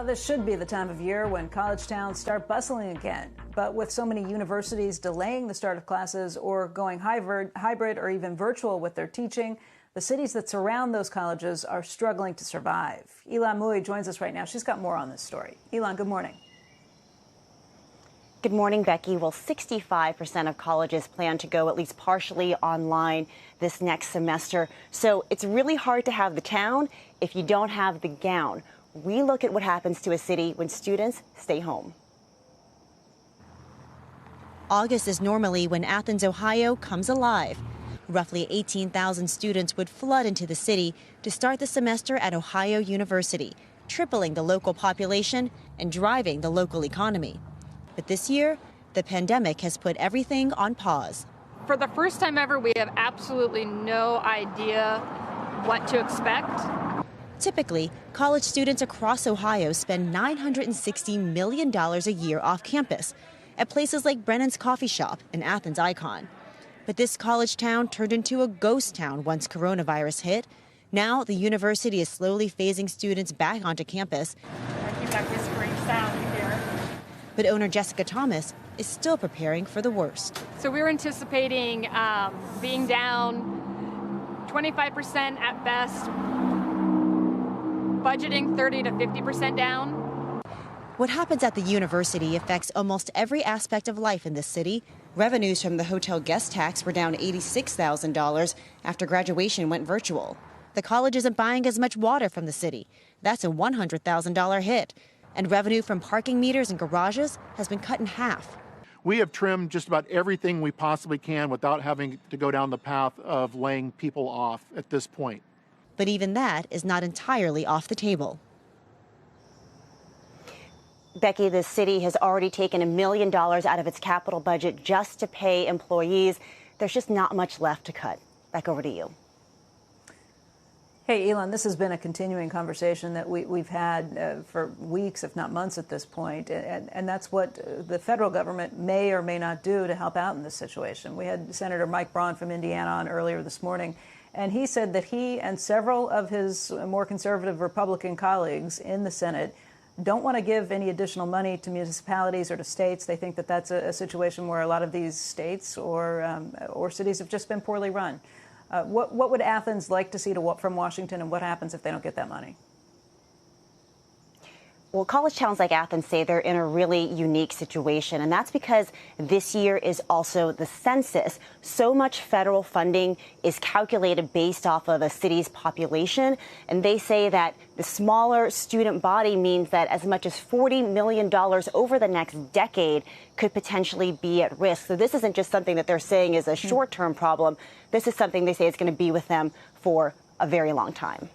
Well, this should be the time of year when college towns start bustling again. But with so many universities delaying the start of classes or going hybrid or even virtual with their teaching, the cities that surround those colleges are struggling to survive. Elan Mui joins us right now. She's got more on this story. Elan, good morning. Good morning, Becky. Well, 65% of colleges plan to go at least partially online this next semester. So it's really hard to have the town if you don't have the gown. We look at what happens to a city when students stay home. August is normally when Athens, Ohio comes alive. Roughly 18,000 students would flood into the city to start the semester at Ohio University, tripling the local population and driving the local economy. But this year, the pandemic has put everything on pause. For the first time ever, we have absolutely no idea what to expect. Typically, college students across Ohio spend $960 million a year off campus at places like Brennan's Coffee Shop and Athens Icon. But this college town turned into a ghost town once coronavirus hit. Now the university is slowly phasing students back onto campus. I keep that whispering sound you hear. But owner Jessica Thomas is still preparing for the worst. So we're anticipating being down 25% at best, budgeting 30 to 50% down. What happens at the university affects almost every aspect of life in this city. Revenues from the hotel guest tax were down $86,000 after graduation went virtual. The college isn't buying as much water from the city. That's a $100,000 hit. And revenue from parking meters and garages has been cut in half. We have trimmed just about everything we possibly can without having to go down the path of laying people off at this point. But even that is not entirely off the table. Becky, the city has already taken $1 million out of its capital budget just to pay employees. There's just not much left to cut. Back over to you. Hey, Elan, this has been a continuing conversation that we've had for weeks, if not months at this point. And that's what the federal government may or may not do to help out in this situation. We had Senator Mike Braun from Indiana on earlier this morning, and he said that he and several of his more conservative Republican colleagues in the Senate don't want to give any additional money to municipalities or to states. They think that that's a situation where a lot of these states or cities have just been poorly run. What would Athens like to see from Washington, and what happens if they don't get that money? Well, college towns like Athens say they're in a really unique situation, and that's because this year is also the census. So much federal funding is calculated based off of a city's population, and they say that the smaller student body means that as much as $40 million over the next decade could potentially be at risk. So this isn't just something that they're saying is a short-term problem. This is something they say is going to be with them for a very long time.